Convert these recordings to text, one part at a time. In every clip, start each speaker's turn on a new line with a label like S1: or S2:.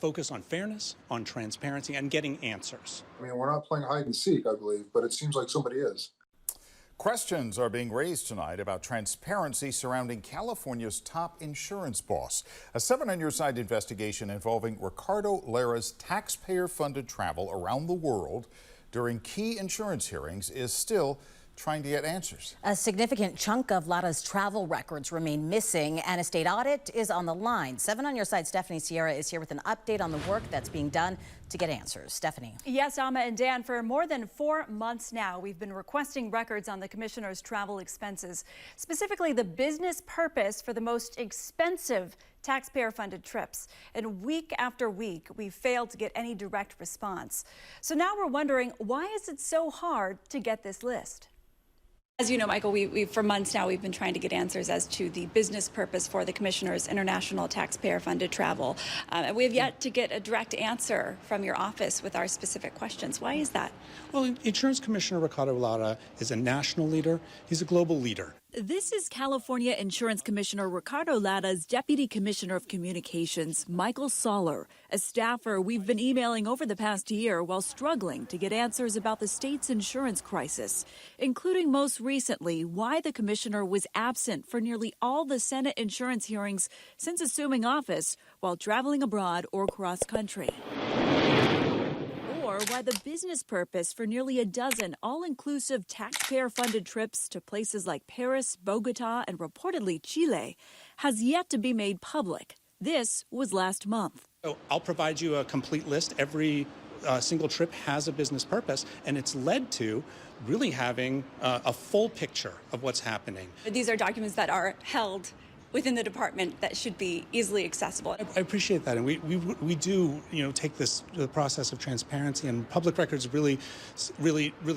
S1: Focus on fairness, on transparency, and getting answers.
S2: I mean, we're not playing hide and seek, I believe, but it seems like somebody is.
S3: Questions are being raised tonight about transparency surrounding California's top insurance boss. A 7 on Your Side investigation involving Ricardo Lara's taxpayer-funded travel around the world during key insurance hearings is still trying to get answers.
S4: A significant chunk of Lara's travel records remain missing, and a state audit is on the line. 7 on Your Side Stephanie Sierra is here with an update on the work that's being done to get answers. Stephanie.
S5: Yes, Alma and Dan, for more than 4 months now, we've been requesting records on the commissioner's travel expenses, specifically the business purpose for the most expensive taxpayer-funded trips. And week after week, we've failed to get any direct response. So now we're wondering, why is it so hard to get this list? As you know, Michael, for months now, we've been trying to get answers as to the business purpose for the commissioner's international taxpayer-funded travel. And we have yet to get a direct answer from your office with our specific questions. Why is that?
S1: Well, Insurance Commissioner Ricardo Lara is a national leader. He's a global leader.
S5: This is California Insurance Commissioner Ricardo Lara's Deputy Commissioner of Communications, Michael Soller, a staffer we've been emailing over the past year while struggling to get answers about the state's insurance crisis, including most recently why the commissioner was absent for nearly all the Senate insurance hearings since assuming office while traveling abroad or cross-country. Or why the business purpose for nearly a dozen all-inclusive taxpayer-funded trips to places like Paris, Bogota, and reportedly Chile has yet to be made public. This was last month.
S1: So I'll provide you a complete list. Every single trip has a business purpose, and it's led to really having a full picture of what's happening.
S5: These are documents that are held within the department that should be easily accessible.
S1: I appreciate that, and we do take the process of transparency and public records really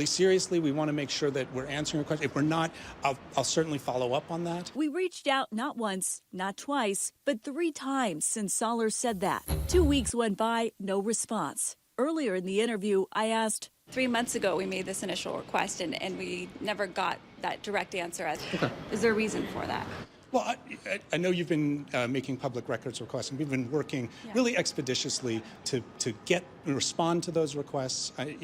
S1: seriously. We want to make sure that we're answering a question. If we're not, I'll certainly follow up on that.
S5: We reached out not once, not twice, but 3 times since Soller said that. 2 weeks went by, no response. Earlier in the interview, I asked, 3 months ago we made this initial request and we never got that direct answer.
S1: Okay.
S5: Is there a reason for that?
S1: Well, I know you've been making public records requests, and we've been working really expeditiously to respond to those requests. I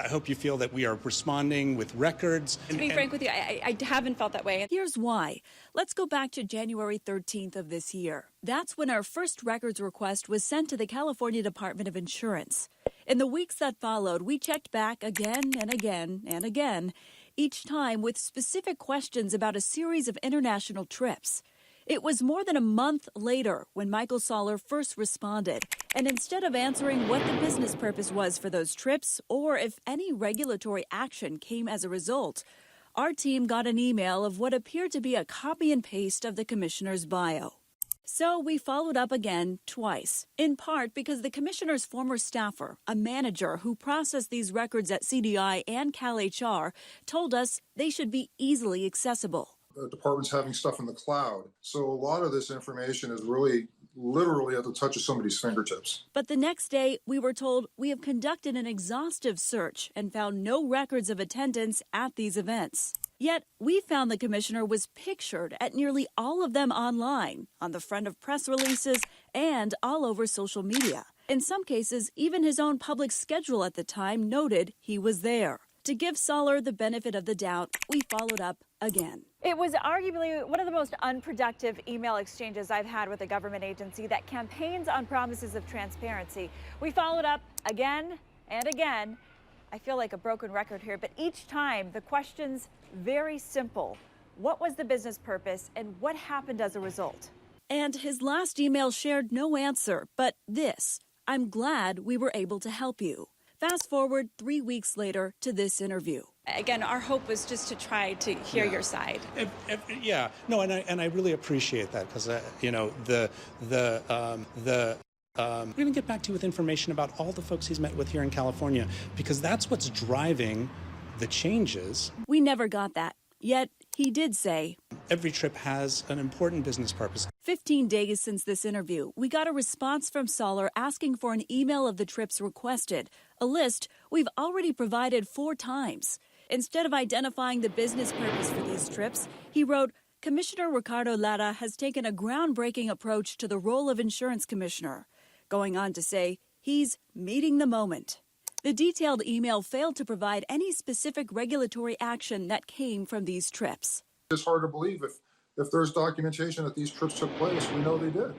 S1: hope you feel that we are responding with records.
S5: To be frank with you, I haven't felt that way. Here's why. Let's go back to January 13th of this year. That's when our first records request was sent to the California Department of Insurance. In the weeks that followed, we checked back again and again and again, each time with specific questions about a series of international trips. It was more than a month later when Michael Soller first responded, and instead of answering what the business purpose was for those trips or if any regulatory action came as a result, our team got an email of what appeared to be a copy and paste of the commissioner's bio. So we followed up again twice, in part because the commissioner's former staffer, a manager who processed these records at CDI and CalHR, told us they should be easily accessible.
S2: The department's having stuff in the cloud, so a lot of this information is really literally at the touch of somebody's fingertips.
S5: But the next day, we were told we have conducted an exhaustive search and found no records of attendance at these events. Yet, we found the commissioner was pictured at nearly all of them online, on the front of press releases, and all over social media. In some cases, even his own public schedule at the time noted he was there. To give Soller the benefit of the doubt, we followed up again. It was arguably one of the most unproductive email exchanges I've had with a government agency that campaigns on promises of transparency. We followed up again and again. I feel like a broken record here, but each time the question's very simple. What was the business purpose and what happened as a result? And his last email shared no answer, but this: I'm glad we were able to help you. Fast forward 3 weeks later to this interview. Again, our hope was just to try to hear your side.
S1: And I really appreciate that because we're going to get back to you with information about all the folks he's met with here in California, because that's what's driving the changes.
S5: We never got that. Yet, he did say,
S1: every trip has an important business purpose.
S5: 15 days since this interview, we got a response from Soller asking for an email of the trips requested, a list we've already provided 4 times. Instead of identifying the business purpose for these trips, he wrote, Commissioner Ricardo Lara has taken a groundbreaking approach to the role of insurance commissioner. going on to say he's meeting the moment. The detailed email failed to provide any specific regulatory action that came from these trips.
S2: It's hard to believe if there's documentation that these trips took place, we know they did.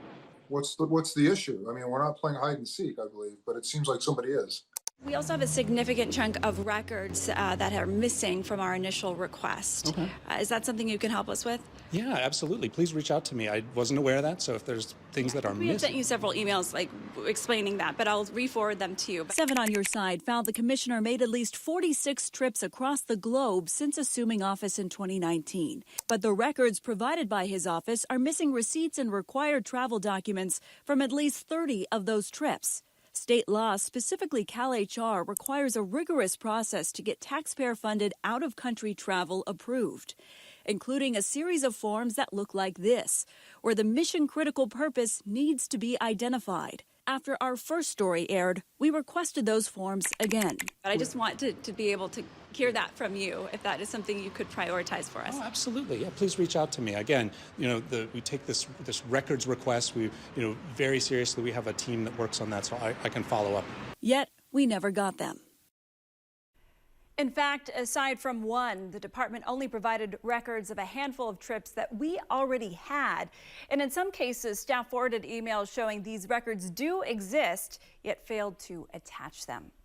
S2: What's the issue? I mean, we're not playing hide and seek, I believe, but it seems like somebody is.
S6: We also have a significant chunk of records that are missing from our initial request.
S1: Okay.
S6: Is that something you can help us with?
S1: Yeah, absolutely. Please reach out to me. I wasn't aware of that, so if there's things that are
S6: We have sent
S1: missing.
S6: you several emails explaining that, but I'll re-forward them to you.
S5: 7 on Your Side found the commissioner made at least 46 trips across the globe since assuming office in 2019. But the records provided by his office are missing receipts and required travel documents from at least 30 of those trips. State law, specifically Cal-HR, requires a rigorous process to get taxpayer-funded out-of-country travel approved, including a series of forms that look like this, where the mission-critical purpose needs to be identified. After our first story aired, we requested those forms again.
S6: But I just want to be able to hear that from you, if that is something you could prioritize for us.
S1: Oh, absolutely. Yeah, please reach out to me. Again, we take this records request, very seriously. We have a team that works on that, so I can follow up.
S5: Yet, we never got them.
S7: In fact, aside from one, the department only provided records of a handful of trips that we already had. And in some cases, staff forwarded emails showing these records do exist, yet failed to attach them.